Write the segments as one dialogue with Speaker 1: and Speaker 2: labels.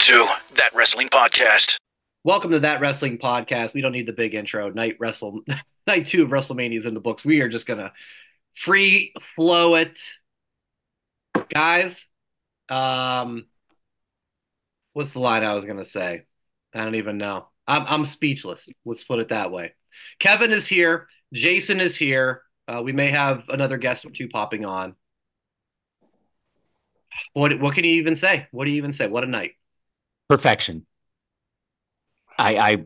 Speaker 1: to That Wrestling Podcast.
Speaker 2: Welcome to That Wrestling Podcast. We don't need the big intro. Night 2 of WrestleMania is in the books. We are just gonna free flow it, guys. Um, what's the line I was gonna say? I don't even know. I'm speechless. Let's put it that way. Kevin is here. Jason is here. We may have another guest or two popping on. What can you even say? What do you even say? What a night!
Speaker 3: Perfection. I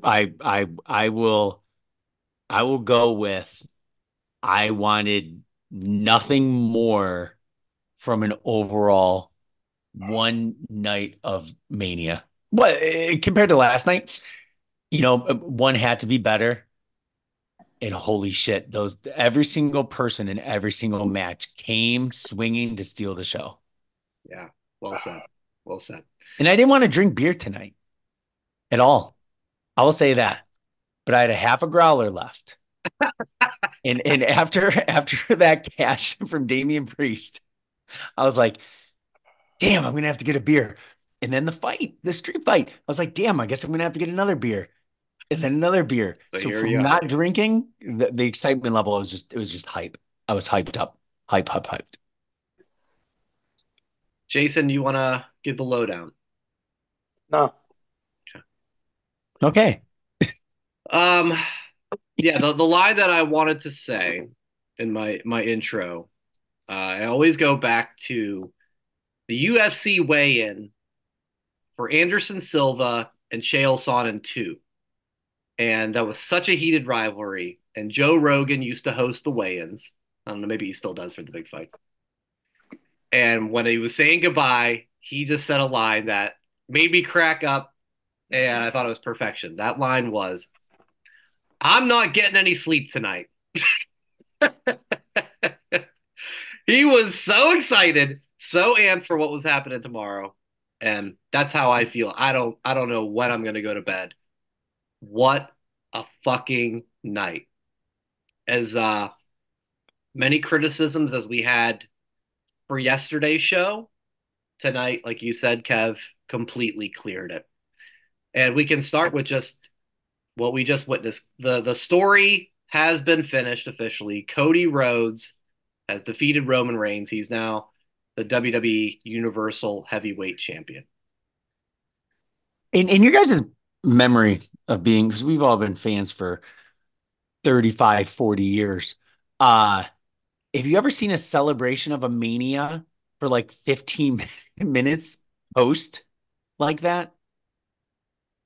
Speaker 3: will go with I wanted nothing more from an overall one night of Mania. But compared to last night, one had to be better. And holy shit, those every single person in every single match came swinging to steal the show.
Speaker 2: Yeah, well said. Well said.
Speaker 3: And I didn't want to drink beer tonight at all. I will say that. But I had a half a growler left. And after that cash from Damian Priest, I was like, damn, I'm gonna have to get a beer. And then the street fight, I was like, damn, I guess I'm gonna have to get another beer. And then another beer. So
Speaker 2: here
Speaker 3: from
Speaker 2: you are.
Speaker 3: not drinking, the excitement level was just hype. I was hyped up. Hyped.
Speaker 2: Jason, you want to give the lowdown?
Speaker 4: No.
Speaker 3: Okay.
Speaker 2: Yeah, the line that I wanted to say in my intro, I always go back to the UFC weigh-in for Anderson Silva and Chael Sonnen 2. And that was such a heated rivalry. And Joe Rogan used to host the weigh-ins. I don't know, maybe he still does for the big fight. And when he was saying goodbye, he just said a line that made me crack up, and I thought it was perfection. That line was, I'm not getting any sleep tonight. He was so excited, so amped for what was happening tomorrow. And that's how I feel. I don't know when I'm gonna go to bed. What a fucking night. As many criticisms as we had for yesterday's show, tonight, like you said, Kev, completely cleared it. And we can start with just what we just witnessed. The story has been finished officially. Cody Rhodes has defeated Roman Reigns. He's now the WWE Universal Heavyweight Champion.
Speaker 3: In your guys' memory of being, because we've all been fans for 35, 40 years, have you ever seen a celebration of a Mania for like 15 minutes post like that?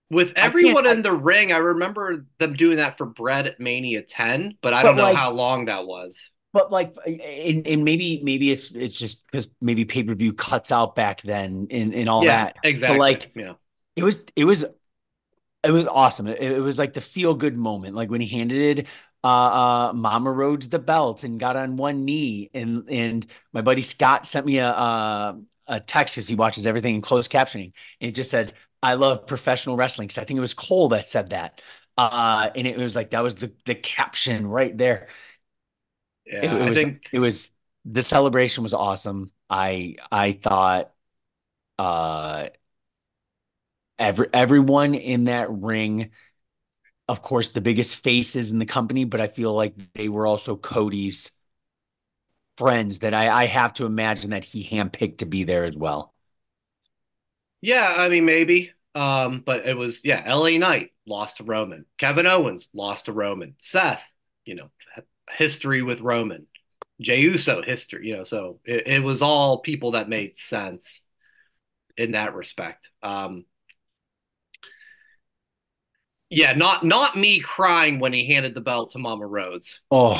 Speaker 2: With everyone in the ring, I remember them doing that for Brett at Mania 10, but I don't know how long that was.
Speaker 3: But like, and maybe it's just because maybe pay-per-view cuts out back then and all that.
Speaker 2: Exactly.
Speaker 3: But like,
Speaker 2: yeah,
Speaker 3: it was awesome. It was like the feel good moment, like when he handed Mama Rhodes the belt and got on one knee, and my buddy Scott sent me a text because he watches everything in closed captioning, and it just said, "I love professional wrestling," because I think it was Cole that said that, and it was like that was the caption right there.
Speaker 2: Yeah,
Speaker 3: It was the celebration was awesome. I thought uh everyone in that ring, of course, the biggest faces in the company, but I feel like they were also Cody's friends that I have to imagine that he handpicked to be there as well.
Speaker 2: Yeah, I mean maybe. But it was LA Knight lost to Roman. Kevin Owens lost to Roman. Seth, history with Roman. Jey Uso history, so it was all people that made sense in that respect. Yeah, not me crying when he handed the belt to Mama Rhodes.
Speaker 3: Oh,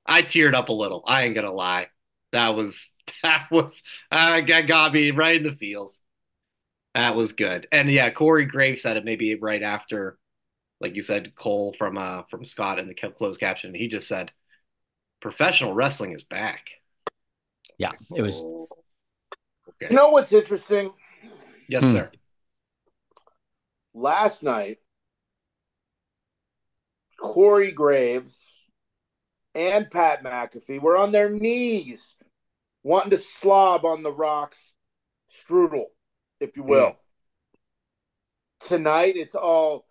Speaker 2: I teared up a little. I ain't gonna lie. That got me right in the feels. That was good. And yeah, Corey Graves said it maybe right after, like you said, Cole from Scott in the closed caption. He just said, "Professional wrestling is back."
Speaker 3: yeah, it was.
Speaker 2: Okay.
Speaker 4: You know what's interesting?
Speaker 2: Yes, sir.
Speaker 4: Last night, Corey Graves and Pat McAfee were on their knees wanting to slob on the Rock's strudel, if you will. Tonight, it's all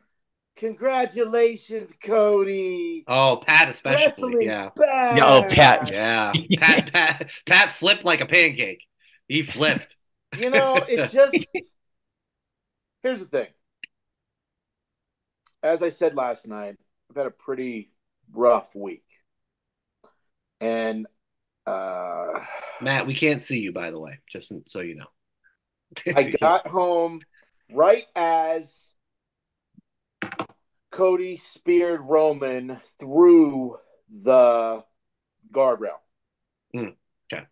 Speaker 4: congratulations, Cody.
Speaker 2: Oh, Pat especially.
Speaker 4: Wrestling's
Speaker 2: Yeah.
Speaker 4: back.
Speaker 3: Yeah, oh, Pat.
Speaker 2: Yeah. Pat flipped like a pancake. He flipped.
Speaker 4: You know, it just. Here's the thing. As I said last night, I've had a pretty rough week. And
Speaker 2: Matt, we can't see you, by the way, just so you know.
Speaker 4: I got home right as Cody speared Roman through the guardrail.
Speaker 2: Okay.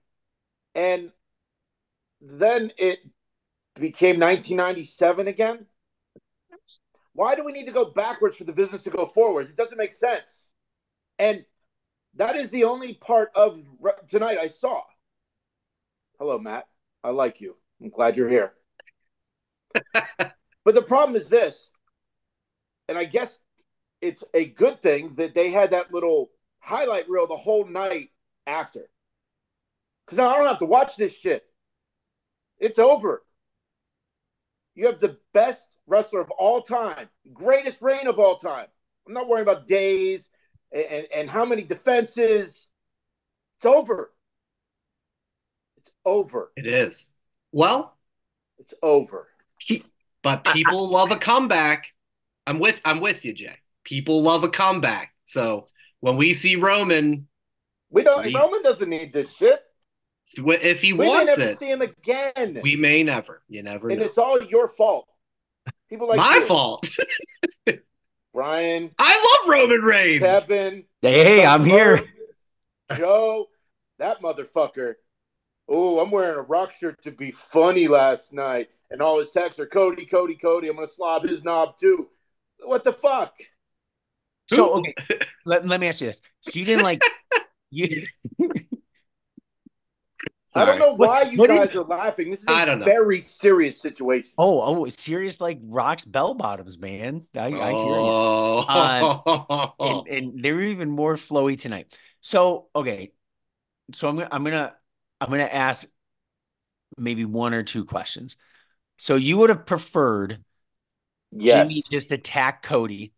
Speaker 4: And then it became 1997 again. Why do we need to go backwards for the business to go forwards? It doesn't make sense. And that is the only part of tonight I saw. Hello, Matt. I like you. I'm glad you're here. But the problem is this, and I guess it's a good thing that they had that little highlight reel the whole night after. Because now I don't have to watch this shit. It's over. You have the best wrestler of all time, greatest reign of all time. I'm not worrying about days and how many defenses. It's over. It's over.
Speaker 2: It is. Well,
Speaker 4: it's over.
Speaker 3: See,
Speaker 2: but people love a comeback. I'm with you, Jay. People love a comeback. So when we see Roman,
Speaker 4: Roman doesn't need this shit.
Speaker 2: If he
Speaker 4: we
Speaker 2: wants
Speaker 4: may never
Speaker 2: it,
Speaker 4: see him again.
Speaker 2: We may never. You never know.
Speaker 4: And it's all your fault. People like
Speaker 2: my
Speaker 4: you.
Speaker 2: fault.
Speaker 4: Brian.
Speaker 2: I love Roman Reigns.
Speaker 4: Kevin.
Speaker 3: Hey, I'm here.
Speaker 4: Joe, that motherfucker. Oh, I'm wearing a rock shirt to be funny last night. And all his texts are Cody, Cody, Cody. I'm going to slob his knob too. What the fuck?
Speaker 3: So, okay, let me ask you this. So you didn't like... you.
Speaker 4: I don't know why you guys are laughing. This is a very serious situation.
Speaker 3: Oh, serious like Rock's bell bottoms, man. I hear you. And they were even more flowy tonight. So, okay. So I'm gonna ask maybe one or two questions. So you would have preferred Jimmy just attack Cody,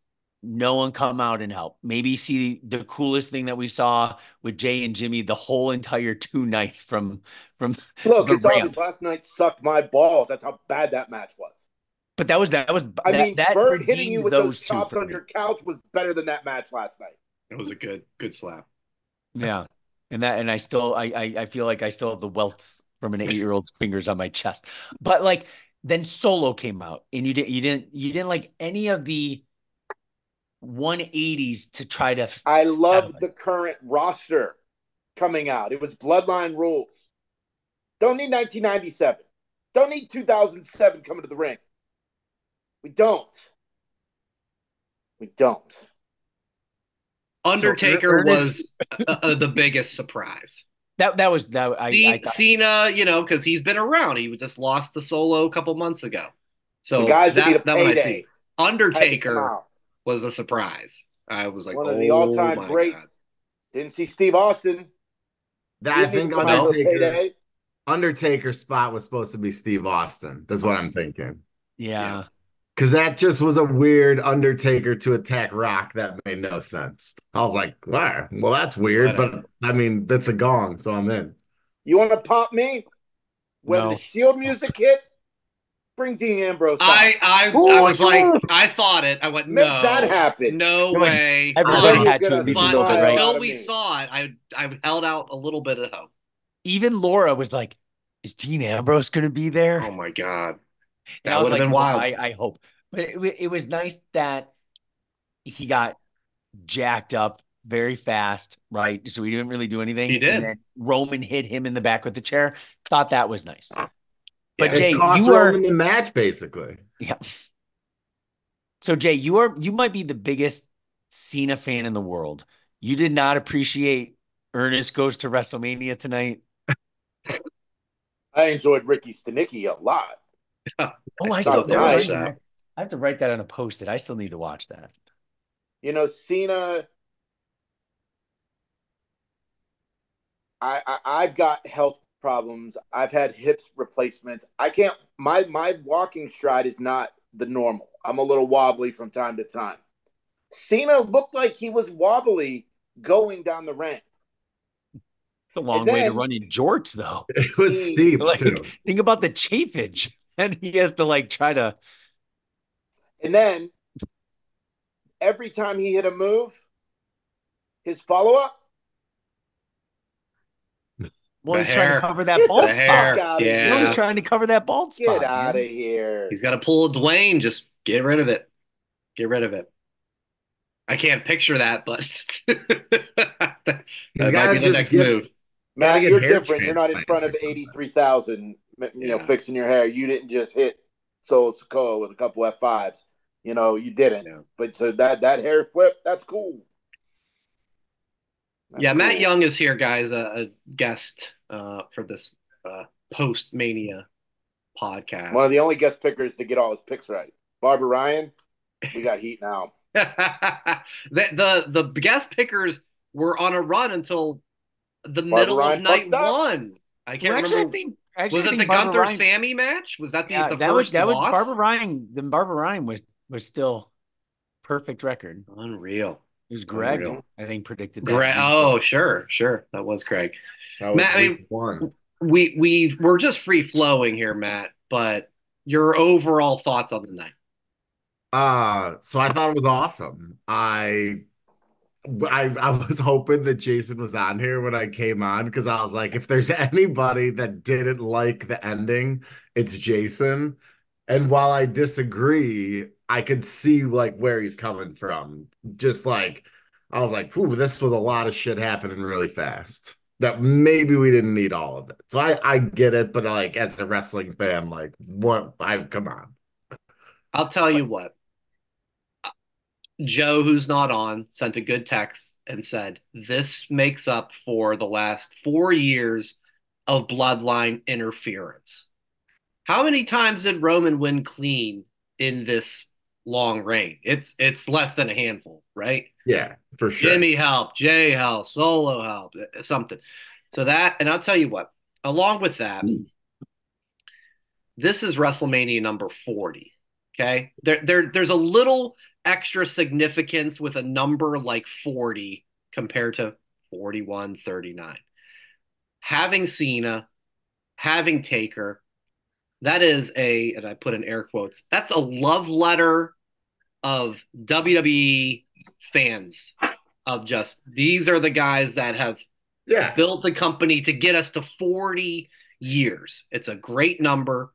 Speaker 3: no one come out and help. Maybe see the coolest thing that we saw with Jay and Jimmy the whole entire 2 nights from
Speaker 4: Look, it's obvious last night sucked my balls. That's how bad that match was.
Speaker 3: But that was
Speaker 4: Bert hitting you with those chops on your couch was better than that match last night.
Speaker 2: It was a good slap.
Speaker 3: Yeah. And I still I feel like I still have the welts from an 8-year-old's fingers on my chest. But like then Solo came out and you didn't like any of the 180s to try to.
Speaker 4: I love the current roster coming out. It was Bloodline rules. Don't need 1997. Don't need 2007 coming to the ring. We don't.
Speaker 2: Undertaker was the biggest surprise.
Speaker 3: That was
Speaker 2: Cena, because he's been around. He just lost the Solo a couple months ago. So
Speaker 4: the guys that need a payday.
Speaker 2: Undertaker was a surprise. I was like,
Speaker 4: one of the all-time greats. God. Didn't see Steve Austin.
Speaker 5: I think Undertaker's spot was supposed to be Steve Austin. That's what I'm thinking.
Speaker 3: Yeah.
Speaker 5: Because that just was a weird Undertaker to attack Rock that made no sense. I was like, wow, well, that's weird. But, I mean, that's a gong, so I'm in.
Speaker 4: You want to pop me? When the Shield music hit, bring Dean Ambrose out.
Speaker 2: I was like, I thought it. I went, no.
Speaker 4: Make that happen.
Speaker 2: No way.
Speaker 3: Everybody had to at least a little bit, right?
Speaker 2: Until we saw it, I held out a little bit of hope.
Speaker 3: Even Laura was like, is Dean Ambrose going to be there?
Speaker 2: Oh, my God.
Speaker 3: That would have been wild. I hope. But it was nice that he got jacked up very fast, right? So he didn't really do anything.
Speaker 2: He did.
Speaker 3: And then Roman hit him in the back with the chair. Thought that was nice. But
Speaker 5: yeah,
Speaker 3: Jay,
Speaker 5: you are in the match basically.
Speaker 3: Yeah. So Jay, you might be the biggest Cena fan in the world. You did not appreciate Ernest Goes to WrestleMania tonight.
Speaker 4: I enjoyed Ricky Stenicki a lot.
Speaker 3: I have to write that on a post-it. I still need to watch that.
Speaker 4: Cena. I've got health problems. I've had hips replacements. I can't. My walking stride is not the normal. I'm a little wobbly from time to time. Cena looked like he was wobbly going down the ramp.
Speaker 3: It's a long way to run in jorts, though.
Speaker 5: It was steep too.
Speaker 3: Think about the chafage, and he has to like try to.
Speaker 4: And then every time he hit a move, his follow up.
Speaker 3: Well, he's trying to cover that bald spot.
Speaker 2: Yeah,
Speaker 3: he's trying to cover that bald spot.
Speaker 4: Get out of here.
Speaker 2: He's got to pull a Dwayne. Just get rid of it. Get rid of it. I can't picture that, but that might be the next move.
Speaker 4: Matt, you're different. You're not in front of 83,000, fixing your hair. You didn't just hit Solo Sikoa with a couple F5s. You didn't. Yeah. But so that hair flip, that's cool.
Speaker 2: That's cool. Matt Young is here, guys, a guest for this post-Mania podcast.
Speaker 4: One of the only guest pickers to get all his picks right. Barbara Ryan, we got heat now.
Speaker 2: the guest pickers were on a run until the middle of night one. I can't remember. Was it the Gunther Sammy match? Was that the first loss?
Speaker 3: Was Barbara Ryan. Then Barbara Ryan was still perfect record.
Speaker 2: Unreal.
Speaker 3: It was Greg, I think, predicted that.
Speaker 2: Sure. That was Greg.
Speaker 5: That was
Speaker 2: Matt, we're just free flowing here, Matt. But your overall thoughts on the night?
Speaker 5: So I thought it was awesome. I was hoping that Jason was on here when I came on because I was like, if there's anybody that didn't like the ending, it's Jason. And while I disagree, I could see like where he's coming from. Just like I was like, "Ooh, this was a lot of shit happening really fast. That maybe we didn't need all of it." So I get it, but like as a wrestling fan, like what? Come on.
Speaker 2: I'll tell you what. Joe, who's not on, sent a good text and said, this makes up for the last 4 years of bloodline interference. How many times did Roman win clean in this long reign? It's less than a handful, right?
Speaker 5: Yeah, for sure.
Speaker 2: Jimmy helped, Jay helped, Solo helped, something. So that, and I'll tell you what, along with that, this is WrestleMania number 40, okay? There's a little extra significance with a number like 40 compared to 41, 39. Having Cena, having Taker, that is and I put in air quotes, that's a love letter of WWE fans of just, these are the guys that have built the company to get us to 40 years. It's a great number.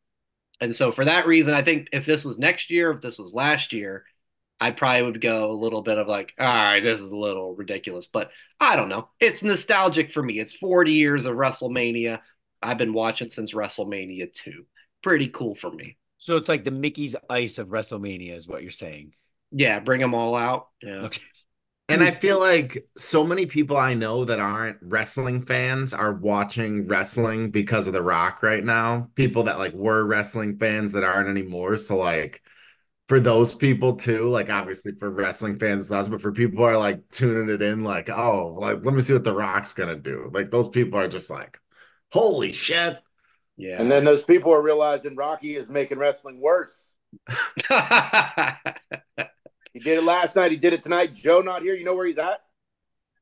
Speaker 2: And so for that reason, I think if this was next year, if this was last year, I probably would go a little bit of like, all right, this is a little ridiculous, but I don't know. It's nostalgic for me. It's 40 years of WrestleMania. I've been watching since WrestleMania 2. Pretty cool for me.
Speaker 3: So it's like the Mickey's Ice of WrestleMania is what you're saying.
Speaker 2: Yeah, bring them all out. Yeah.
Speaker 3: Okay.
Speaker 5: And I feel like so many people I know that aren't wrestling fans are watching wrestling because of The Rock right now. People that like were wrestling fans that aren't anymore. So like for those people too, like obviously for wrestling fans, but for people who are like tuning it in, like, oh, like let me see what The Rock's gonna do. Like those people are just like, holy shit.
Speaker 2: Yeah.
Speaker 4: And then those people are realizing Rocky is making wrestling worse. He did it last night. He did it tonight. Joe not here. You know where he's at?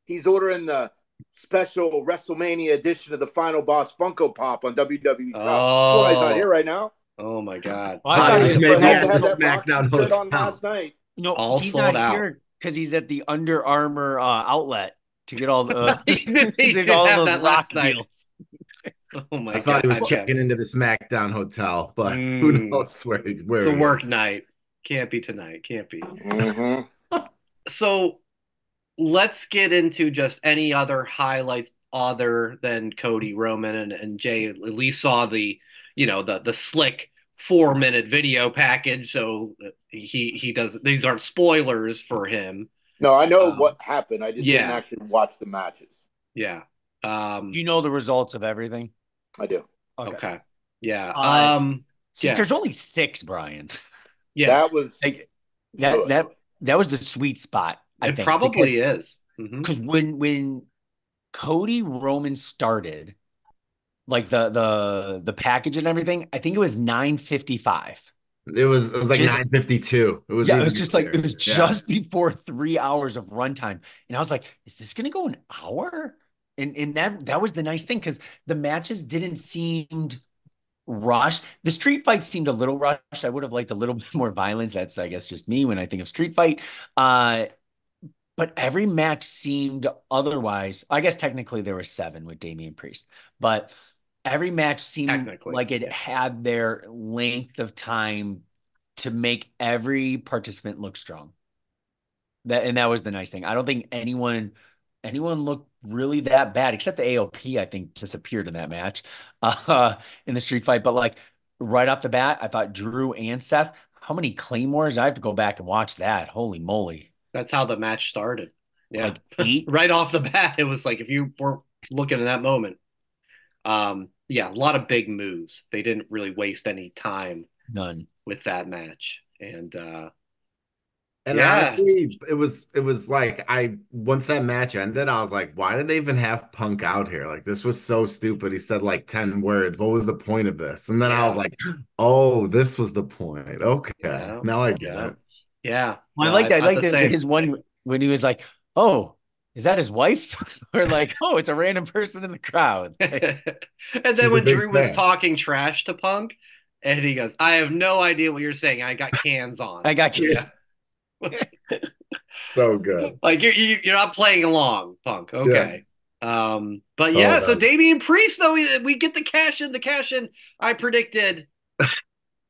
Speaker 4: He's ordering the special WrestleMania edition of the Final Boss Funko Pop on WWE Shop.
Speaker 2: Oh,
Speaker 4: well, he's not here right now.
Speaker 2: Oh my God!
Speaker 3: Well, I thought he was
Speaker 5: at the SmackDown Hotel
Speaker 4: on last night.
Speaker 3: No,
Speaker 2: all
Speaker 3: he's
Speaker 2: sold
Speaker 3: not
Speaker 2: out
Speaker 3: here because he's at the Under Armour outlet to get all the
Speaker 2: He did
Speaker 3: all
Speaker 2: have
Speaker 3: those
Speaker 2: that
Speaker 3: Rock
Speaker 2: last night.
Speaker 3: deals.
Speaker 2: Oh my
Speaker 5: I thought he was
Speaker 2: God.
Speaker 5: checking into the SmackDown hotel, but who knows where
Speaker 2: it's a work night. Can't be tonight. Can't be.
Speaker 4: Mm-hmm.
Speaker 2: So let's get into just any other highlights other than Cody Roman and Jay. At least saw the slick 4-minute video package. So he does. These aren't spoilers for him.
Speaker 4: No, I know what happened. I just didn't actually watch the matches.
Speaker 2: Yeah.
Speaker 3: Do you know the results of everything?
Speaker 4: I do.
Speaker 2: Okay. Yeah.
Speaker 3: See, there's only 6, Brian.
Speaker 2: Yeah.
Speaker 4: That was
Speaker 3: that was the sweet spot. I think
Speaker 2: probably is.
Speaker 3: Because when Cody Roman started, like the package and everything, I think it was $9.55.
Speaker 5: It was like
Speaker 3: Just
Speaker 5: 9:52. It was
Speaker 3: Yeah, it
Speaker 5: even
Speaker 3: was just like it
Speaker 5: earlier.
Speaker 3: was
Speaker 5: Yeah.
Speaker 3: just before 3 hours of runtime. And I was like, is this gonna go an hour? And that was the nice thing because the matches didn't seem rushed. The street fight seemed a little rushed. I would have liked a little bit more violence. That's, I guess, just me when I think of street fight. Uh, but every match seemed otherwise. I guess technically there were seven with Damian Priest, but every match seemed
Speaker 2: Technically,
Speaker 3: like it
Speaker 2: yeah.
Speaker 3: had their length of time to make every participant look strong. That was the nice thing. I don't think anyone looked really that bad, except the AOP, I think, disappeared in that match, in the street fight. But like right off the bat, I thought Drew and Seth, how many claymores? I have to go back and watch that. Holy moly.
Speaker 2: That's how the match started. Yeah.
Speaker 3: Like 8?
Speaker 2: Right off the bat, it was like if you were looking at that moment. Yeah, a lot of big moves. They didn't really waste any time
Speaker 3: None.
Speaker 2: with that match. And
Speaker 5: And
Speaker 2: yeah,
Speaker 5: honestly, it was like I once that match ended, I was like, why did they even have Punk out here? Like this was so stupid. He said like 10 words. What was the point of this? And then I was
Speaker 2: yeah,
Speaker 5: like, oh, this was the point. Okay.
Speaker 2: yeah,
Speaker 5: Now I get
Speaker 2: yeah,
Speaker 5: it.
Speaker 2: yeah.
Speaker 3: Well,
Speaker 2: No, I
Speaker 3: I
Speaker 2: thought
Speaker 3: liked
Speaker 2: the same.
Speaker 3: his one when he was like, "Oh, is that his wife?" Or like, "Oh, it's a random person in the crowd." Like,
Speaker 2: And then
Speaker 5: He's a
Speaker 2: when
Speaker 5: big
Speaker 2: Drew was
Speaker 5: fan.
Speaker 2: talking trash to Punk, and he goes, "I have no idea what you're saying. I got cans on."
Speaker 3: I got you.
Speaker 2: Yeah,
Speaker 5: So good.
Speaker 2: like you're not playing along, Punk.
Speaker 5: Yeah.
Speaker 2: Okay. But
Speaker 5: Oh,
Speaker 2: yeah, so Damian Priest though we get the cash in. The cash in. I predicted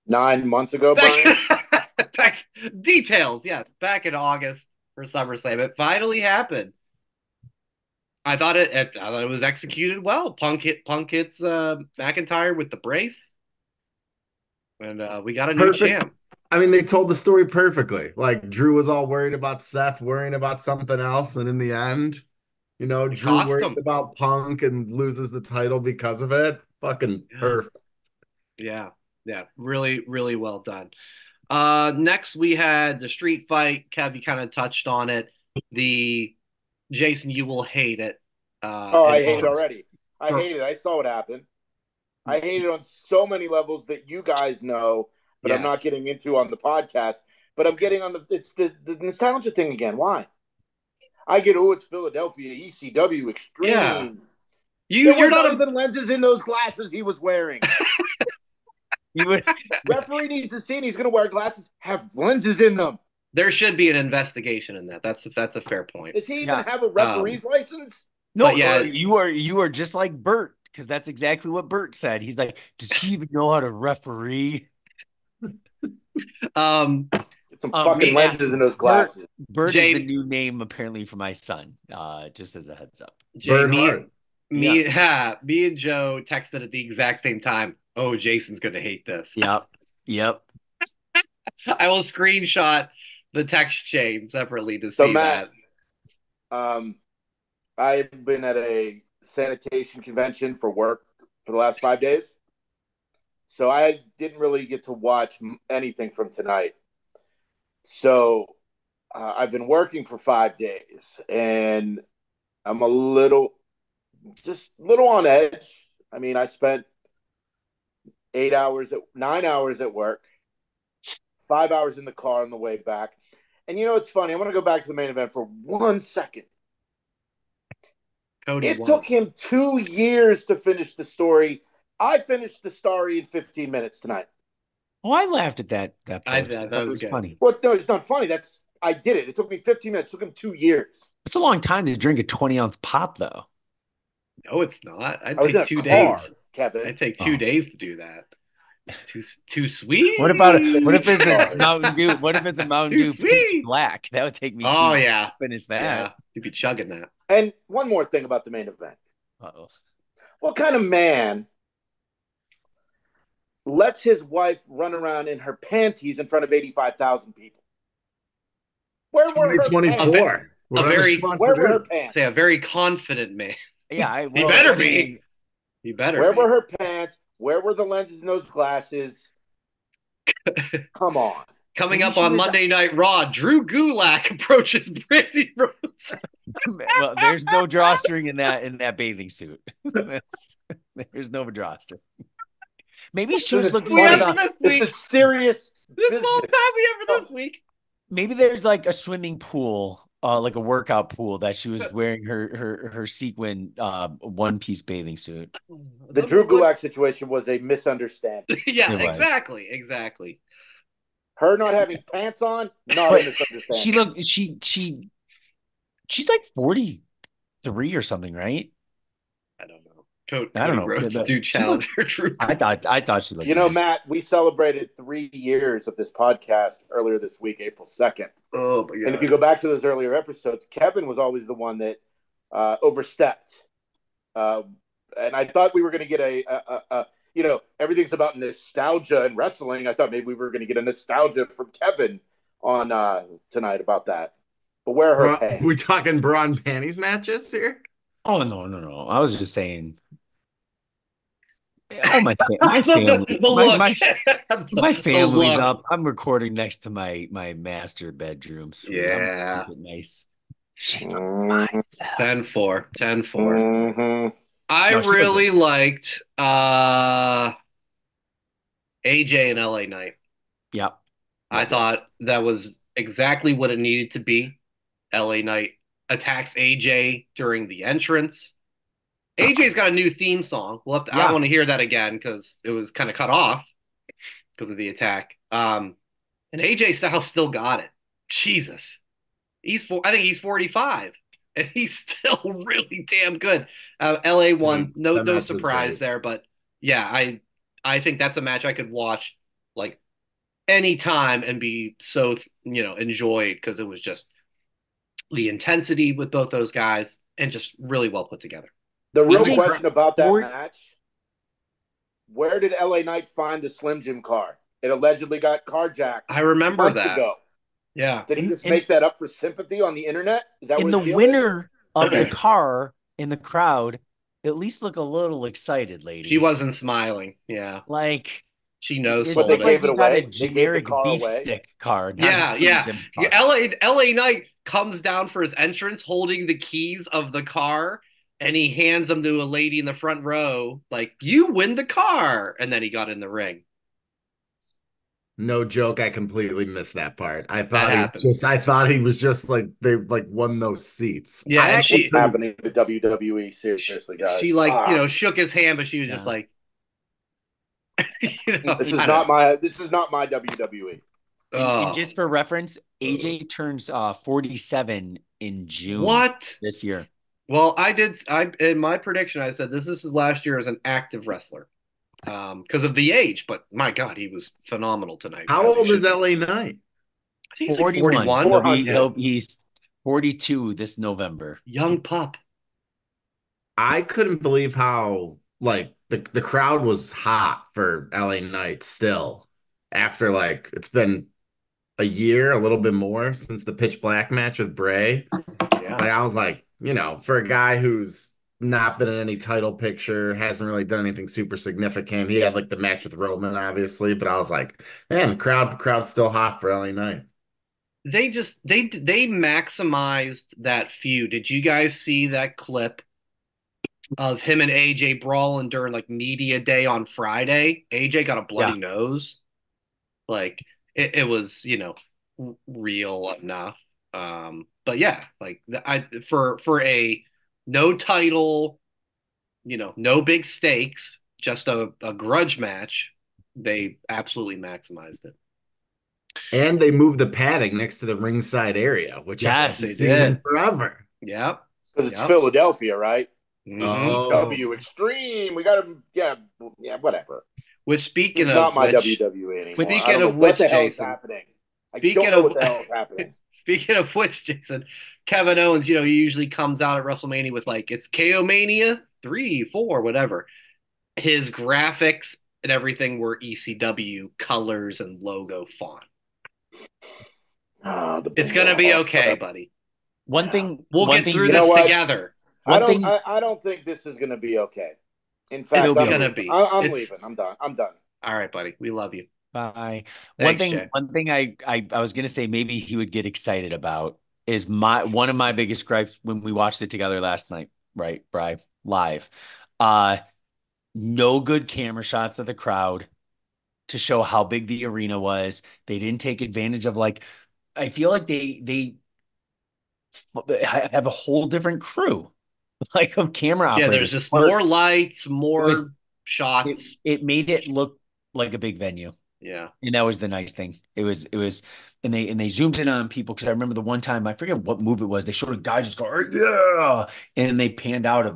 Speaker 4: 9 months ago,
Speaker 2: back,
Speaker 4: Brian.
Speaker 2: back details. Yes, back in August for SummerSlam, it finally happened. I thought it was executed well. Punk hits McIntyre with the brace, and we got a new
Speaker 5: perfect.
Speaker 2: champ.
Speaker 5: I mean, they told the story perfectly. Like Drew was all worried about Seth, worrying about something else, and in the end,
Speaker 2: It
Speaker 5: Drew
Speaker 2: cost
Speaker 5: worries
Speaker 2: him.
Speaker 5: about Punk and loses the title because of it. Fucking
Speaker 2: Yeah,
Speaker 5: perfect.
Speaker 2: yeah, yeah. Really, really well done. Next we had the street fight. Kev, you kind of touched on it. The Jason, you will hate it.
Speaker 4: Oh,
Speaker 2: And
Speaker 4: I hate it already. I
Speaker 2: for
Speaker 4: hate it. I saw what happened. I hate it on so many levels that you guys know, but I'm not
Speaker 2: yes,
Speaker 4: getting into on the podcast. But I'm getting on it's the nostalgia thing again. Why? I get, oh, it's Philadelphia, ECW,
Speaker 2: yeah.
Speaker 4: extreme.
Speaker 2: You
Speaker 4: There
Speaker 2: you're
Speaker 4: was
Speaker 2: not
Speaker 4: not
Speaker 2: a
Speaker 4: even lenses in those glasses he was wearing.
Speaker 3: You would.
Speaker 4: Referee needs to see, and he's going to wear glasses, have lenses in them.
Speaker 2: There should be an investigation in that. That's a fair point.
Speaker 4: Does he even
Speaker 3: Yeah.
Speaker 4: have a referee's license?
Speaker 3: No,
Speaker 2: But yeah,
Speaker 3: you are just like Bert because that's exactly what Bert said. He's like, "Does he even know how to referee?"
Speaker 2: um,
Speaker 4: Get some fucking
Speaker 2: me,
Speaker 4: lenses in those
Speaker 3: Bert
Speaker 4: glasses.
Speaker 3: Bert is the
Speaker 2: Jay,
Speaker 3: new name apparently for my son. Just as a heads up.
Speaker 2: Jay,
Speaker 5: Bird Hart.
Speaker 3: Yeah.
Speaker 2: me and Joe texted at the exact same time. Oh, Jason's gonna hate this.
Speaker 3: Yep. Yep.
Speaker 2: I will screenshot the text chain separately to
Speaker 4: So,
Speaker 2: see
Speaker 4: Matt,
Speaker 2: that.
Speaker 4: I've been at a sanitation convention for work for the last 5 days. So I didn't really get to watch anything from tonight. So I've been working for 5 days, and I'm just a little on edge. I mean, I spent 9 hours at work, 5 hours in the car on the way back. And it's funny. I want to go back to the main event for 1 second.
Speaker 2: Cody
Speaker 4: It
Speaker 2: won.
Speaker 4: took him 2 years to finish the story. I finished the story in 15 minutes tonight.
Speaker 3: Oh, I laughed at that
Speaker 2: I
Speaker 3: post. I
Speaker 2: thought
Speaker 3: thought
Speaker 2: it
Speaker 3: it
Speaker 2: was
Speaker 3: was
Speaker 2: good.
Speaker 3: funny.
Speaker 4: Well, no, it's not funny. I did it. It took me 15 minutes. It took him 2 years.
Speaker 3: It's a long time to drink a 20-ounce pop, though.
Speaker 2: No, it's not. I'd
Speaker 4: I was in
Speaker 2: take
Speaker 4: a
Speaker 2: 2 days.
Speaker 4: car, Kevin.
Speaker 2: I'd take
Speaker 3: Oh.
Speaker 2: 2 days to do that. Too sweet.
Speaker 3: What if it's a
Speaker 4: Sorry.
Speaker 3: Mountain Dew? What if it's a Mountain
Speaker 2: Too
Speaker 3: Dew Pitch
Speaker 2: sweet.
Speaker 3: Black? That would take me
Speaker 2: Oh
Speaker 3: 2 years
Speaker 2: yeah,
Speaker 3: to finish that.
Speaker 2: yeah. You'd be chugging that.
Speaker 4: And one more thing about the main event.
Speaker 3: Uh-oh.
Speaker 4: What kind of man lets his wife run around in her panties in front of 85,000 people? Where were her pants?
Speaker 5: 2024. Whatever
Speaker 2: very-
Speaker 5: she wants
Speaker 4: Where
Speaker 5: to
Speaker 4: were her
Speaker 5: do.
Speaker 4: pants?
Speaker 2: Say a very confident man.
Speaker 3: Yeah,
Speaker 2: He better be. He better
Speaker 4: Where
Speaker 2: be.
Speaker 4: were her pants? Where were the lenses in those glasses? Come on.
Speaker 2: Coming
Speaker 3: Maybe
Speaker 2: up
Speaker 3: she
Speaker 2: on
Speaker 3: was-
Speaker 2: Monday Night Raw, Drew Gulak approaches Brandy Rose.
Speaker 3: Well, there's no drawstring in that bathing suit. There's no drawstring. Maybe she was looking
Speaker 2: We
Speaker 3: for
Speaker 2: have
Speaker 3: the.
Speaker 2: for this
Speaker 4: This
Speaker 2: week.
Speaker 4: is serious
Speaker 2: This is all the
Speaker 4: business.
Speaker 2: time we have for this week.
Speaker 3: Maybe there's like a swimming pool, like a workout pool that she was wearing her sequin one piece bathing suit.
Speaker 4: The Drew Gulak situation was a misunderstanding.
Speaker 2: Yeah,
Speaker 3: It was.
Speaker 2: exactly.
Speaker 4: Her not having pants on, not
Speaker 3: But
Speaker 4: a misunderstanding.
Speaker 3: She looked she's like 43 or something, right?
Speaker 2: I don't know. Cody
Speaker 3: I don't know.
Speaker 2: Rhodes
Speaker 3: But
Speaker 2: do
Speaker 3: she
Speaker 2: challenge her Drew.
Speaker 3: I thought she looked
Speaker 4: You know,
Speaker 3: nice.
Speaker 4: Matt, we celebrated 3 years of this podcast earlier this week, April 2nd.
Speaker 2: Oh my god!
Speaker 4: And if you go back to those earlier episodes, Kevin was always the one that overstepped. And I thought we were going to get a everything's about nostalgia and wrestling. I thought maybe we were going to get a nostalgia from Kevin on tonight about that. But where are her pants?
Speaker 5: We talking bra and panties matches here?
Speaker 3: Oh no. I was just saying. Oh my family, my family's up. I'm recording next to my master bedroom. Suite.
Speaker 2: Yeah.
Speaker 3: I'm keep it nice. She looked
Speaker 4: Mhm.
Speaker 3: fine.
Speaker 2: 10-4.
Speaker 4: Mhm.
Speaker 2: I
Speaker 3: No, she
Speaker 2: really liked AJ and LA Knight.
Speaker 3: Yeah.
Speaker 2: I thought that was exactly what it needed to be. LA Knight attacks AJ during the entrance. AJ's got a new theme song. I want to hear that again because it was kind of cut off because of the attack. And AJ Styles still got it. Jesus. I think he's 45 and he's still really damn good. LA won. No
Speaker 5: That match was
Speaker 2: surprise
Speaker 5: great.
Speaker 2: there, but yeah, I think that's a match I could watch like anytime and be so, enjoyed because it was just the intensity with both those guys and just really well put together.
Speaker 4: The real
Speaker 3: AJ
Speaker 4: question about that
Speaker 3: Ford-
Speaker 4: match, where did LA Knight find the Slim Jim car? It allegedly got carjacked
Speaker 2: I remember
Speaker 4: months
Speaker 2: that.
Speaker 4: ago.
Speaker 2: Yeah.
Speaker 4: Did he just make that up for sympathy on the internet? Is that
Speaker 3: And
Speaker 4: what
Speaker 3: the
Speaker 4: his deal
Speaker 3: winner of the car in the crowd at least look a little excited, lady.
Speaker 2: She wasn't smiling. Yeah.
Speaker 3: Like
Speaker 2: She knows.
Speaker 3: it
Speaker 4: But
Speaker 3: looked
Speaker 4: they
Speaker 3: like
Speaker 4: gave it
Speaker 3: you got
Speaker 4: away.
Speaker 3: a
Speaker 4: They gave the
Speaker 3: generic
Speaker 4: car
Speaker 3: beef
Speaker 4: away.
Speaker 3: stick card.
Speaker 2: Yeah. LA Knight comes down for his entrance holding the keys of the car and he hands them to a lady in the front row, like, you win the car. And then he got in the ring.
Speaker 5: No joke, I completely missed that part. I
Speaker 2: happened.
Speaker 5: thought he was just like they like won those seats.
Speaker 2: Yeah, and she
Speaker 4: What's happening to WWE? Seriously, guys.
Speaker 2: she shook his hand, but she was just like,
Speaker 4: This is not my WWE.
Speaker 3: And just for reference, AJ turns 47 in June.
Speaker 2: What?
Speaker 3: This year?
Speaker 2: Well, in my prediction, I said this is his last year as an active wrestler. Because of the age, but my God, he was phenomenal tonight.
Speaker 5: How old is LA Knight?
Speaker 2: I think he's 41.
Speaker 3: He's 42 this November.
Speaker 2: Young pup.
Speaker 5: I couldn't believe how like the crowd was hot for LA Knight still after like it's been a year, a little bit more since the Pitch Black match with Bray.
Speaker 2: Yeah.
Speaker 5: Like I was like, for a guy who's not been in any title picture, hasn't really done anything super significant. He had like the match with Roman, obviously, but I was like, man, the crowd's still hot for LA Knight.
Speaker 2: They maximized that feud. Did you guys see that clip of him and AJ brawling during like media day on Friday? AJ got a bloody nose. Like it was, real enough. But yeah, like for a no title, no big stakes, just a grudge match, they absolutely maximized it.
Speaker 5: And they moved the padding next to the ringside area, which
Speaker 2: they
Speaker 5: did forever.
Speaker 2: Yep.
Speaker 4: Because it's Philadelphia, right?
Speaker 5: Oh.
Speaker 4: W Extreme. We got to, whatever.
Speaker 2: Which speaking
Speaker 4: it's
Speaker 2: of
Speaker 4: not my
Speaker 2: which,
Speaker 4: WWE anymore.
Speaker 2: Speaking of
Speaker 4: what
Speaker 2: which,
Speaker 4: the hell is
Speaker 2: Jason,
Speaker 4: happening? I
Speaker 2: speaking
Speaker 4: don't know
Speaker 2: of
Speaker 4: what the hell is happening.
Speaker 2: Speaking of which, Jason, Kevin Owens, he usually comes out at WrestleMania with like it's KO Mania 3, 4, whatever. His graphics and everything were ECW colors and logo font. It's gonna be okay, buddy.
Speaker 3: One thing
Speaker 2: we'll get through this together.
Speaker 4: I don't think this is gonna be okay. In fact,
Speaker 2: it's gonna be.
Speaker 4: I'm leaving. I'm done.
Speaker 2: All right, buddy. We love you.
Speaker 3: Bye.
Speaker 2: Thanks, Jay.
Speaker 3: One thing I was gonna say maybe he would get excited about is one of my biggest gripes when we watched it together last night, right, Bri, live. Uh, no good camera shots of the crowd to show how big the arena was. They didn't take advantage of I feel like they have a whole different crew of camera
Speaker 2: Yeah, there's
Speaker 3: operators.
Speaker 2: just
Speaker 3: Or
Speaker 2: more lights,
Speaker 3: it was
Speaker 2: more shots.
Speaker 3: it made it look like a big venue.
Speaker 2: Yeah.
Speaker 3: And that was the nice thing. It was, and they zoomed in on people because I remember the one time I forget what move it was. They showed a guy just go yeah, and they panned out of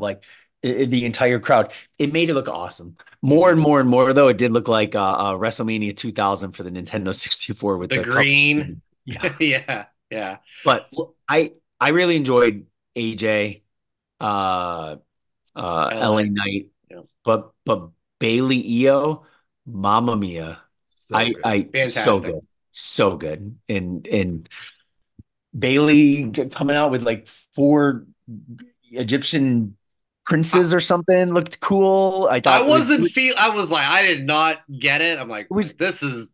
Speaker 3: the entire crowd. It made it look awesome. More and more and more though, it did look like WrestleMania 2000 for the Nintendo 64 with
Speaker 2: The
Speaker 3: the
Speaker 2: green.
Speaker 3: yeah.
Speaker 2: Yeah. Yeah.
Speaker 3: But I really enjoyed AJ, uh, LA Knight,
Speaker 2: Yeah.
Speaker 3: but Bailey Io, Mamma Mia.
Speaker 5: So good.
Speaker 3: I so
Speaker 2: Fantastic.
Speaker 3: good, so good, and Bailey coming out with four Egyptian princes or something looked cool. I thought
Speaker 2: I was like, I did not get it. I'm like,
Speaker 3: it was
Speaker 2: this is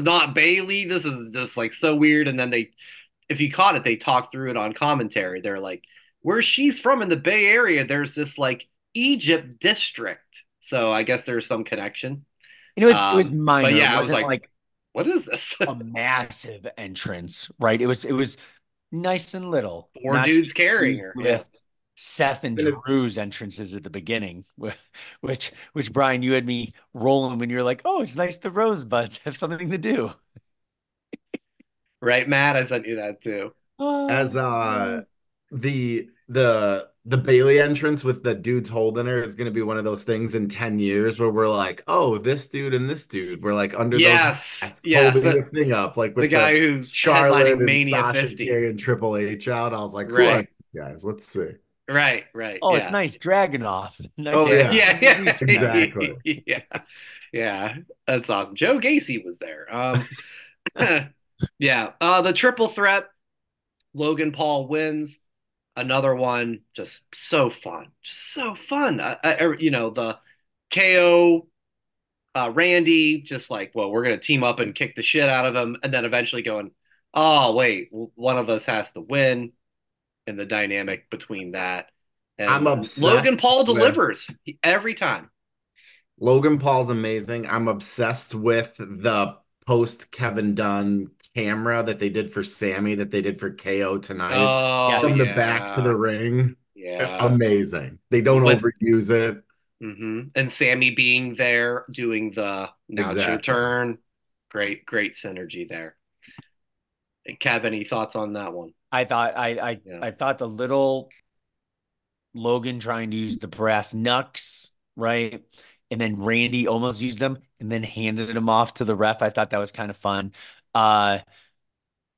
Speaker 2: not Bailey. This is just like so weird. And then if you caught it, they talked through it on commentary. They're like, where she's from in the Bay Area, there's this like Egypt district. So I guess there's some connection.
Speaker 3: and it was
Speaker 2: But
Speaker 3: minor.
Speaker 2: yeah,
Speaker 3: It
Speaker 2: I was
Speaker 3: wasn't
Speaker 2: like, what is this?
Speaker 3: a massive entrance, right? It was nice and little.
Speaker 2: Four
Speaker 3: Not
Speaker 2: dudes
Speaker 3: to be
Speaker 2: carrying
Speaker 3: confused
Speaker 2: her. Yeah.
Speaker 3: with Seth and
Speaker 4: And
Speaker 3: Drew's entrances at the beginning, which Brian, you had me rolling when you were like, "Oh, it's nice the Rosebuds have something to do."
Speaker 2: Right, Matt? I sent you that too.
Speaker 5: As the Bailey entrance with the dudes holding her is going to be one of those things in 10 years where we're like, oh, this dude and this dude were like under those
Speaker 2: Yes. Yeah.
Speaker 5: holding the thing up, like
Speaker 2: The
Speaker 5: with
Speaker 2: guy who's
Speaker 5: Charlotte
Speaker 2: headlining
Speaker 5: and
Speaker 2: Mania
Speaker 5: Sasha
Speaker 2: 50.
Speaker 5: carrying Triple H out. I was like, who are
Speaker 2: Right.
Speaker 5: these guys? Let's see.
Speaker 2: Right.
Speaker 3: Oh,
Speaker 2: Yeah.
Speaker 3: it's nice Dragunov. Nice.
Speaker 5: Oh,
Speaker 2: Yeah.
Speaker 5: yeah.
Speaker 2: Yeah.
Speaker 5: Exactly.
Speaker 2: Yeah. Yeah. That's awesome. Joe Gacy was there. Yeah. The triple threat, Logan Paul wins. Another one, just so fun. Just so fun. The KO Randy, just like, well, we're going to team up and kick the shit out of him. And then eventually going, oh, wait, one of us has to win in the dynamic between that.
Speaker 5: I'm
Speaker 2: And Logan
Speaker 5: obsessed
Speaker 2: Paul
Speaker 5: with-
Speaker 2: delivers every time.
Speaker 5: Logan Paul's amazing. I'm obsessed with the post Kevin Dunn camera that they did for Sammy, that they did for KO tonight.
Speaker 2: Oh,
Speaker 5: From the
Speaker 2: yeah.
Speaker 5: back to the ring.
Speaker 2: Yeah.
Speaker 5: Amazing. They don't
Speaker 2: With-
Speaker 5: overuse it.
Speaker 2: And Sammy being there doing the now it's your
Speaker 5: Exactly.
Speaker 2: turn. Great synergy there. And Kev, any thoughts on that one?
Speaker 3: I thought
Speaker 2: Yeah.
Speaker 3: I thought the little Logan trying to use the brass knucks, right? And then Randy almost used them and then handed them off to the ref. I thought that was kind of fun. I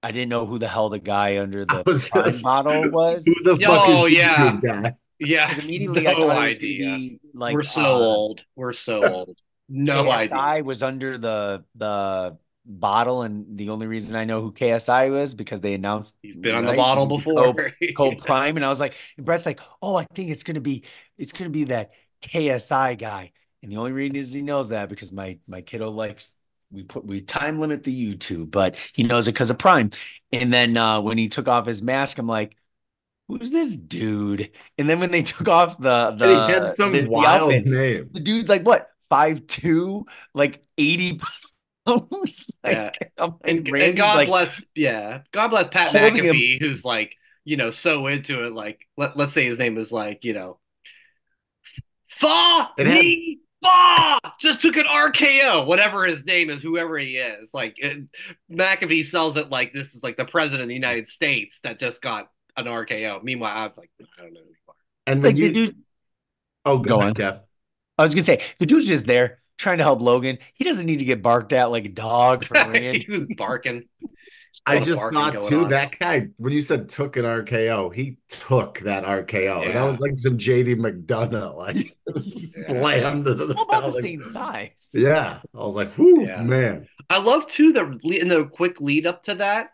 Speaker 3: didn't know who the hell the guy under
Speaker 5: I
Speaker 3: the
Speaker 5: was
Speaker 3: Prime
Speaker 5: just-
Speaker 3: bottle was.
Speaker 5: Who the fuck
Speaker 2: Oh,
Speaker 5: is this
Speaker 2: yeah.
Speaker 5: guy?
Speaker 2: Yeah,
Speaker 3: Because immediately
Speaker 2: no
Speaker 3: I thought it was going to
Speaker 2: idea.
Speaker 3: be like
Speaker 2: We're so old. We're so old. No
Speaker 3: KSI
Speaker 2: idea.
Speaker 3: was under the bottle, and the only reason I know who KSI was because they announced
Speaker 2: He's been on the
Speaker 3: right,
Speaker 2: bottle
Speaker 3: he was the
Speaker 2: before.
Speaker 3: Cold Prime, and I was like, and Brett's like, oh, I think it's gonna be that KSI guy, and the only reason is he knows that because my kiddo likes we time limit the YouTube, but he knows it because of Prime. And then when he took off his mask, I'm like, who's this dude? And then when they took off the
Speaker 5: And he had some
Speaker 3: the
Speaker 5: wild
Speaker 3: outfit,
Speaker 5: name.
Speaker 3: the dude's like what 5'2", like 80 pounds.
Speaker 2: Yeah.
Speaker 3: I'm like,
Speaker 2: And
Speaker 3: Randy's
Speaker 2: God
Speaker 3: like,
Speaker 2: bless, God bless Pat
Speaker 3: holding him.
Speaker 2: McAfee, who's like, so into it. Like, let's say his name is like, Thaw
Speaker 5: It had-
Speaker 2: me. Thaw just took an RKO, whatever his name is, whoever he is. Like McAfee sells it like this is like the president of the United States that just got an RKO. Meanwhile, I'm like, I don't know who you are.
Speaker 5: And
Speaker 3: it's
Speaker 5: when
Speaker 3: like the dude.
Speaker 5: oh,
Speaker 3: Go
Speaker 5: go
Speaker 3: on.
Speaker 5: on, Kev.
Speaker 3: I was gonna say the dude's just there trying to help Logan. He doesn't need to get barked at like a dog for Randy.
Speaker 2: He was barking.
Speaker 5: I
Speaker 2: Lot of
Speaker 5: just
Speaker 2: barking
Speaker 5: thought
Speaker 2: going
Speaker 5: too,
Speaker 2: on.
Speaker 5: that guy, when you said took an RKO, he took that RKO.
Speaker 2: Yeah.
Speaker 5: That was like some JD McDonough, like slammed into the
Speaker 3: Well, about the
Speaker 5: like-
Speaker 3: same size.
Speaker 5: Yeah. I was like, whoo,
Speaker 2: Yeah.
Speaker 5: man.
Speaker 2: I love too in the quick lead up to that,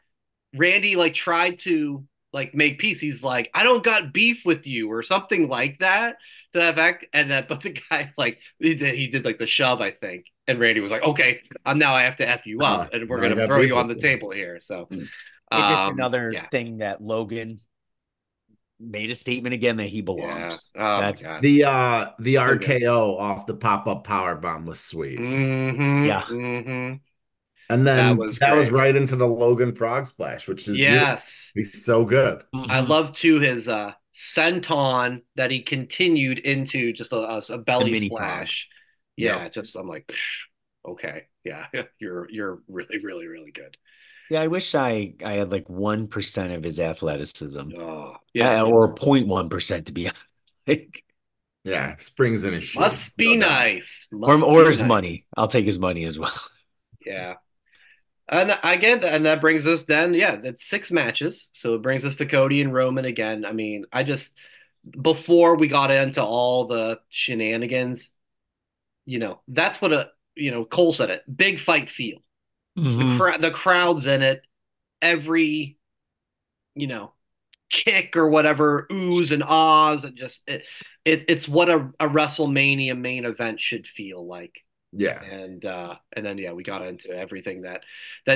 Speaker 2: Randy like tried to like make peace. He's like, I don't got beef with you or something like that to that effect. And then but the guy like he did like the shove, I think. And Randy was like, okay, now I have to F you up and we're
Speaker 5: now I
Speaker 2: gonna
Speaker 5: got
Speaker 2: throw
Speaker 5: beef
Speaker 2: you on
Speaker 5: with
Speaker 2: the
Speaker 5: you.
Speaker 2: table here. So
Speaker 3: It's just another
Speaker 2: Yeah,
Speaker 3: thing that Logan made a statement again that he
Speaker 2: yeah.
Speaker 3: belongs.
Speaker 2: Oh my
Speaker 3: That's
Speaker 2: God.
Speaker 5: The
Speaker 2: So good.
Speaker 5: RKO off the pop-up power bomb was sweet.
Speaker 3: yeah.
Speaker 5: And
Speaker 2: That
Speaker 5: then
Speaker 2: was
Speaker 5: that was
Speaker 2: great.
Speaker 5: right into the Logan frog splash, which is beautiful.
Speaker 2: Yes.
Speaker 5: He's so good.
Speaker 2: I
Speaker 3: Mhm.
Speaker 2: love too his senton that he continued into just a
Speaker 3: The
Speaker 2: belly
Speaker 3: mini frog.
Speaker 2: splash. Yeah,
Speaker 5: Yep.
Speaker 2: just I'm like, okay, yeah, you're really really really good.
Speaker 3: Yeah, I wish I had like 1% of his athleticism.
Speaker 2: Oh yeah,
Speaker 3: Or 0.1% to be honest. Like,
Speaker 5: Yeah, springs in his shoe,
Speaker 2: must
Speaker 5: no
Speaker 2: be
Speaker 5: doubt.
Speaker 2: nice, must
Speaker 3: or
Speaker 2: be
Speaker 3: his
Speaker 2: nice.
Speaker 3: money. I'll take his money as well.
Speaker 2: Yeah, and I get that, and that brings us then yeah, that's 6 matches, so it brings us to Cody and Roman again. I mean, I just before we got into all the shenanigans, that's what Cole said it. Big fight feel.
Speaker 3: Mhm.
Speaker 2: The crowd's in it. Every you know kick or whatever oohs and ahs and just it's what a WrestleMania main event should feel like.
Speaker 5: Yeah.
Speaker 2: And then yeah, we got into everything that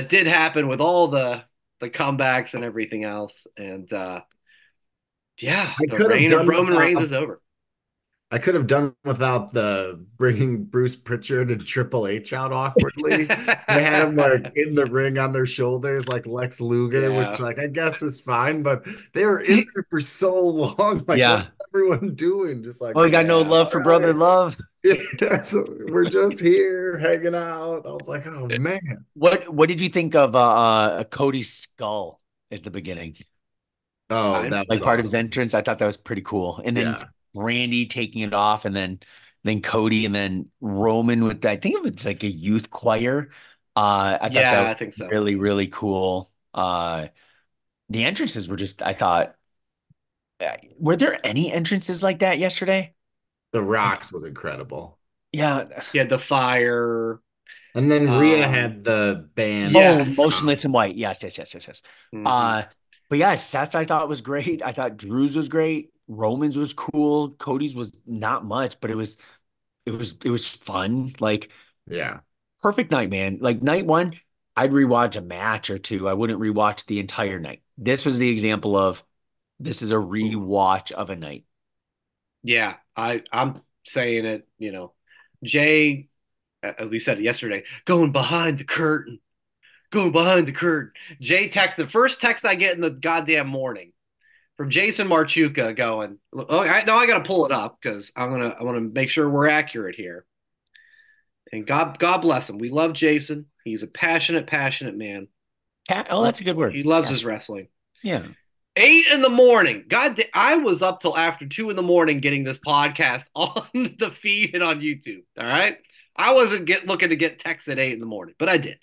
Speaker 2: did happen with all the comebacks and everything else. And yeah,
Speaker 5: I
Speaker 2: the
Speaker 5: could have
Speaker 2: reign of
Speaker 5: done
Speaker 2: Roman Reigns
Speaker 5: without
Speaker 2: is over.
Speaker 5: I could have done without the bringing Bruce Pritchard and Triple H out awkwardly. They had him like in the ring on their shoulders, like Lex Luger, which
Speaker 2: Yeah.
Speaker 5: like I guess is fine, but they were in there for so long. Like, what is
Speaker 3: Yeah.
Speaker 5: everyone doing? Just like,
Speaker 3: Oh, we got no
Speaker 2: Yeah.
Speaker 3: love
Speaker 5: all
Speaker 3: for brother
Speaker 5: right,
Speaker 3: love.
Speaker 5: yeah, so we're just here hanging out. I was like, oh man.
Speaker 3: What did you think of Cody's skull at the beginning?
Speaker 5: Oh,
Speaker 2: Fine.
Speaker 5: that was
Speaker 3: Like part of his
Speaker 5: awesome.
Speaker 3: entrance. I thought that was pretty cool. And then
Speaker 5: Yeah.
Speaker 3: Randy taking it off, and then Cody, and then Roman with I think it was like a youth choir. I thought that
Speaker 2: Yeah,
Speaker 3: was
Speaker 2: I think so.
Speaker 3: really, really cool. The entrances were just, I thought, were there any entrances like that yesterday?
Speaker 5: The
Speaker 3: Like,
Speaker 5: Rocks was incredible.
Speaker 3: yeah.
Speaker 2: He had the fire.
Speaker 5: And then Rhea
Speaker 2: Um,
Speaker 5: had the band.
Speaker 3: Oh,
Speaker 2: yes.
Speaker 3: Motionless in White. Yes, yes, yes, yes, yes.
Speaker 2: Hmm.
Speaker 3: Uh, but yeah, Seth's I thought was great. I thought Drew's was great. Roman's was cool. Cody's was not much, but it was fun. Like
Speaker 5: Yeah.
Speaker 3: perfect night, man. Like night one, I'd rewatch a match or two. I wouldn't rewatch the entire night. This was the example of this is a rewatch of a night.
Speaker 2: Yeah, I'm saying it, Jay, as we said yesterday, going behind the curtain, going behind the curtain. Jay texted the first text I get in the goddamn morning from Jason Marchuka going, oh, I got to pull it up because I want to make sure we're accurate here. And God bless him. We love Jason. He's a passionate man.
Speaker 3: Oh, that's a good word.
Speaker 2: He loves
Speaker 3: Yeah.
Speaker 2: his wrestling.
Speaker 3: Yeah.
Speaker 2: 8 in the morning. I was up till after 2 in the morning getting this podcast on the feed and on YouTube. All right. I wasn't looking to get texts at 8 in the morning, but I did.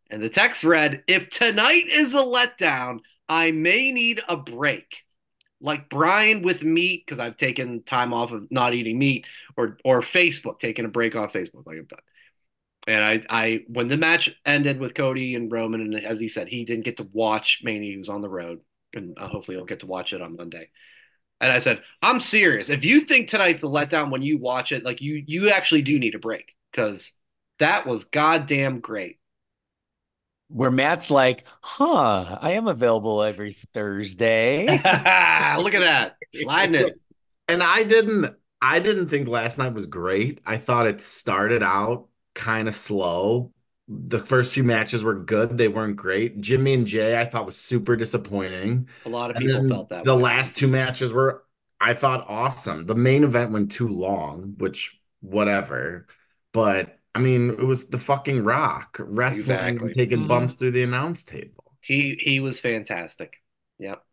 Speaker 2: And the text read, if tonight is a letdown, I may need a break. Like Brian with meat, because I've taken time off of not eating meat, or Facebook, taking a break off Facebook, like I've done. And I when the match ended with Cody and Roman, and as he said, he didn't get to watch Mania. He was on the road, and hopefully he'll get to watch it on Monday. And I said, I'm serious. If you think tonight's a letdown when you watch it, like you actually do need a break because that was goddamn great.
Speaker 3: Where Matt's like, I am available every Thursday.
Speaker 2: Look at that, sliding
Speaker 5: So,
Speaker 2: it.
Speaker 5: and I didn't think last night was great. I thought it started out kind of slow. The first few matches were good. They weren't great. Jimmy and Jay, I thought was super disappointing.
Speaker 2: A lot of
Speaker 5: And
Speaker 2: people
Speaker 5: then
Speaker 2: felt that
Speaker 5: the
Speaker 2: way.
Speaker 5: last two matches were, I thought, awesome. The main event went too long, which whatever. But I mean, it was the fucking Rock wrestling and
Speaker 2: Exactly.
Speaker 5: taking
Speaker 3: Mhm.
Speaker 5: bumps through the announce table.
Speaker 2: He was fantastic. Yep.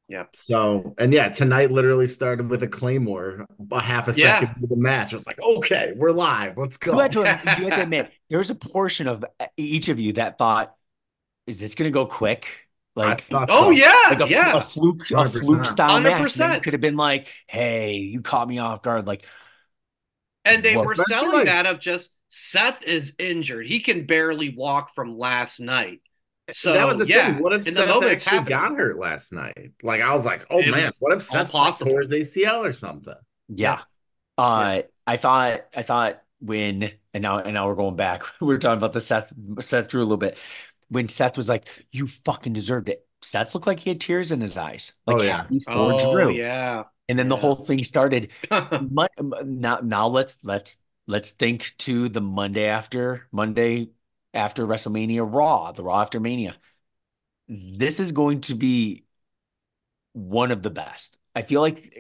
Speaker 2: Yep.
Speaker 5: So, and yeah, tonight literally started with a Claymore a half a second
Speaker 2: Yeah.
Speaker 5: into the match. I was like, okay, we're live. Let's
Speaker 3: You had
Speaker 5: go.
Speaker 3: to you had to admit there was a portion of each of you that thought, "Is this going to go quick?"
Speaker 5: I
Speaker 3: Like
Speaker 5: thought
Speaker 2: Oh
Speaker 5: so.
Speaker 3: like
Speaker 2: yeah.
Speaker 3: a
Speaker 2: Yeah.
Speaker 3: fluke
Speaker 5: 100%.
Speaker 3: style match. And then you
Speaker 2: 100%.
Speaker 3: could have been like, "Hey, you caught me off guard." Like
Speaker 2: And they
Speaker 3: what?
Speaker 2: were
Speaker 5: Especially
Speaker 2: selling
Speaker 5: like
Speaker 2: that of just Seth is injured. He can barely walk from last night.
Speaker 5: that was
Speaker 2: So
Speaker 5: the thing.
Speaker 2: yeah,
Speaker 5: What if
Speaker 2: in the
Speaker 5: Seth
Speaker 2: moment it's
Speaker 5: actually
Speaker 2: happening.
Speaker 5: got hurt last night? Like I was like, oh
Speaker 2: It
Speaker 5: man,
Speaker 2: was
Speaker 5: what if
Speaker 2: all
Speaker 5: Seth like tore
Speaker 2: possible.
Speaker 5: his ACL or something?
Speaker 2: Yeah.
Speaker 3: Yeah.
Speaker 5: Yeah.
Speaker 3: I thought when and now we're going back. We were talking about the Seth Drew a little bit. when Seth was like, "You fucking deserved it." Seth looked like he had tears in his eyes,
Speaker 5: Oh
Speaker 3: like
Speaker 5: yeah.
Speaker 3: happy for
Speaker 2: Oh
Speaker 3: Drew.
Speaker 2: yeah.
Speaker 3: And then the
Speaker 2: Yeah.
Speaker 3: whole thing started. Now let's think to the Monday after WrestleMania Raw, the Raw after Mania. This is going to be one of the best. I feel like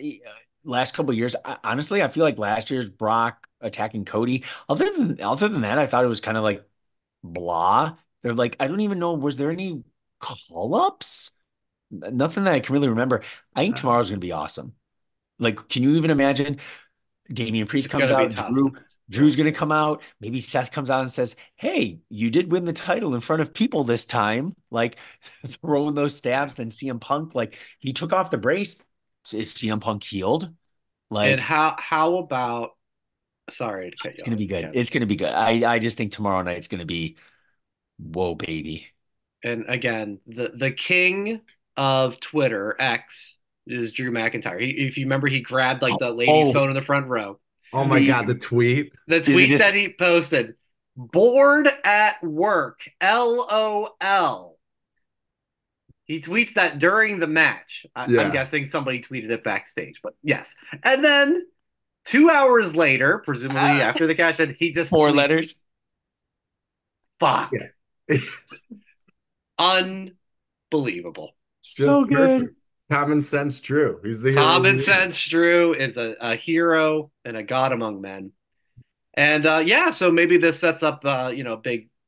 Speaker 3: last couple of years, honestly, I feel like last year's Brock attacking Cody. Other than that, I thought it was kind of like blah. They're like, I don't even know, was there any call ups? Nothing that I can really remember. I think tomorrow's going to be awesome. Like, can you even imagine? Damian Priest
Speaker 2: It's
Speaker 3: comes
Speaker 2: gonna be
Speaker 3: out,
Speaker 2: tough.
Speaker 3: Drew's going to come out. Maybe Seth comes out and says, "Hey, you did win the title in front of people this time." Like throwing those stabs. Then CM Punk, like he took off the brace. Is CM Punk healed?
Speaker 2: And
Speaker 3: Like
Speaker 2: how about, sorry to cut
Speaker 3: it's
Speaker 2: you
Speaker 3: going to
Speaker 2: off,
Speaker 3: be good.
Speaker 2: Kev.
Speaker 3: It's going to be good. I just think tomorrow night's going to be whoa, baby.
Speaker 2: And again, the king of Twitter, X, is Drew McIntyre. If you remember, he grabbed like the lady's
Speaker 3: Oh,
Speaker 2: phone in the front row.
Speaker 5: Oh my
Speaker 3: the
Speaker 5: God, the tweet.
Speaker 2: The
Speaker 3: is it
Speaker 2: tweet
Speaker 3: just
Speaker 2: that he posted, bored at work, LOL. He tweets that during the match. I'm
Speaker 5: Yeah.
Speaker 2: guessing somebody tweeted it backstage, but yes. And then 2 hours later, presumably after the cash in, he just
Speaker 3: four
Speaker 2: tweets,
Speaker 3: letters?
Speaker 2: fuck.
Speaker 5: Yeah.
Speaker 2: Unbelievable.
Speaker 3: So
Speaker 5: Just
Speaker 3: good.
Speaker 5: perfect. Common sense Drew. He's the hero
Speaker 2: Common
Speaker 5: we need.
Speaker 2: sense Drew is a hero and a god among men. And yeah, so maybe this sets up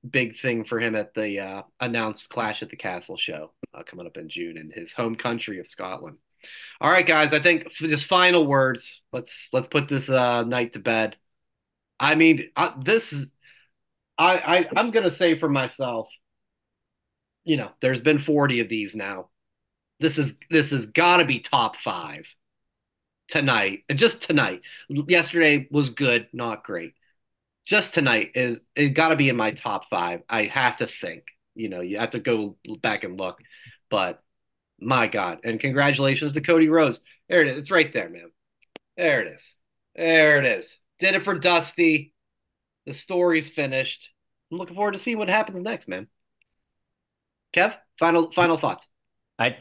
Speaker 2: big thing for him at the announced Clash at the Castle show coming up in June in his home country of Scotland. All right, guys, I think just final words. Let's put this night to bed. I mean, this is I'm gonna say for myself, there's been 40 of these now. This has got to be top five tonight, and just tonight. Yesterday was good, not great. Just tonight is it got to be in my top five. I have to think. You have to go back and look, but my God! And congratulations to Cody Rhodes. There it is. It's right there, man. There it is. There it is. Did it for Dusty. The story's finished. I'm looking forward to seeing what happens next, man. Kev, final thoughts.
Speaker 3: I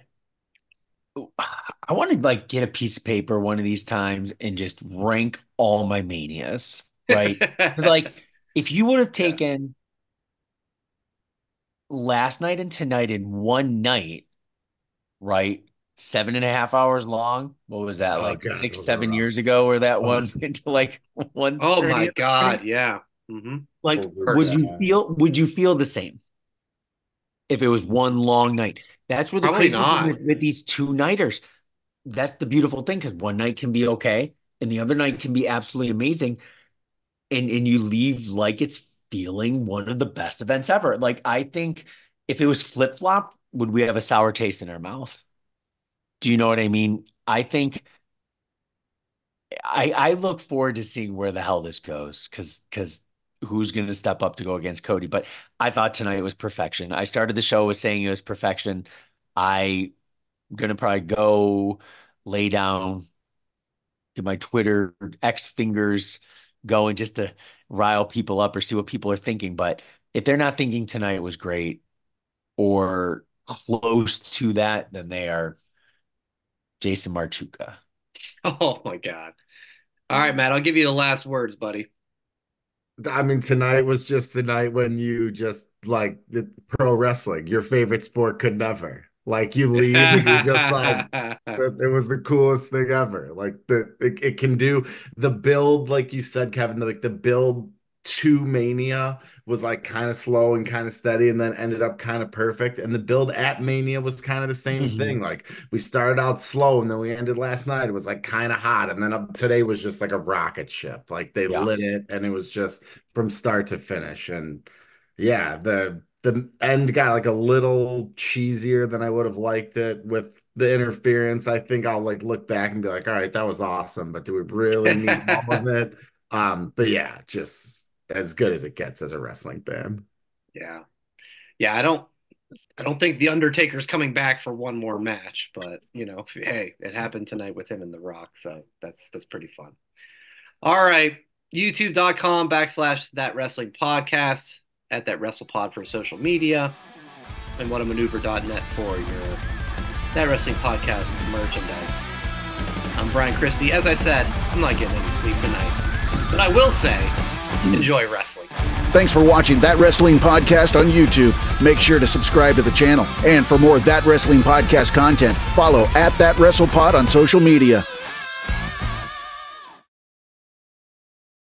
Speaker 3: I want to like get a piece of paper one of these times and just rank all my manias, right? Because like if you would have
Speaker 2: Yeah.
Speaker 3: taken last night and tonight in one night, right? 7.5 hours long. What was that?
Speaker 5: Oh
Speaker 3: Like
Speaker 5: God,
Speaker 3: six,
Speaker 5: those are
Speaker 3: 7 years
Speaker 5: rough.
Speaker 3: ago, where that
Speaker 5: Oh,
Speaker 3: one went to like
Speaker 2: Oh
Speaker 3: 1:30
Speaker 2: my
Speaker 3: in the morning?
Speaker 2: God, yeah.
Speaker 3: Like,
Speaker 5: those are
Speaker 3: would
Speaker 2: Hurts.
Speaker 3: you
Speaker 5: bad.
Speaker 3: feel the same if it was one long night? That's where the
Speaker 2: Probably
Speaker 3: crazy thing
Speaker 2: not.
Speaker 3: is with these two nighters. That's the beautiful thing because one night can be okay and the other night can be absolutely amazing. And you leave like it's feeling one of the best events ever. Like I think if it was flip-flop, would we have a sour taste in our mouth? Do you know what I mean? I think I look forward to seeing where the hell this goes because who's going to step up to go against Cody? But I thought tonight was perfection. I started the show with saying it was perfection. I'm gonna probably go lay down, get my Twitter X fingers going just to rile people up or see what people are thinking. But if they're not thinking tonight was great or close to that, then they are Jason Marchuka.
Speaker 2: Oh my God. All right, Matt, I'll give you the last words, buddy.
Speaker 5: I mean, tonight was just a night when you just like the pro wrestling, your favorite sport could never. Like you leave and you're just like, it was the coolest thing ever. Like it can do the build, like you said, Kevin, like the build to Mania was like kind of slow and kind of steady and then ended up kind of perfect. And the build at Mania was kind of the same
Speaker 3: Mhm.
Speaker 5: thing. Like we started out slow and then we ended last night. It was like kind of hot. And then up today was just like a rocket ship. Like they
Speaker 3: Yeah.
Speaker 5: lit it and it was just from start to finish. And yeah, the end got like a little cheesier than I would have liked it with the interference. I think I'll like look back and be like, all right, that was awesome, but do we really need all of it? But yeah, just as good as it gets as a wrestling fan.
Speaker 2: Yeah. Yeah, I don't think the Undertaker's coming back for one more match, but hey, it happened tonight with him and The Rock, so that's pretty fun. All right. YouTube.com/that wrestling podcast at that WrestlePod for social media. and whatamaneuver.net for your That Wrestling Podcast merchandise. I'm Brian Christie. As I said, I'm not getting any sleep tonight, but I will say, enjoy wrestling.
Speaker 6: Thanks for watching That Wrestling Podcast on YouTube. Make sure to subscribe to the channel. And for more That Wrestling Podcast content, follow @ThatWrestlePod on social media.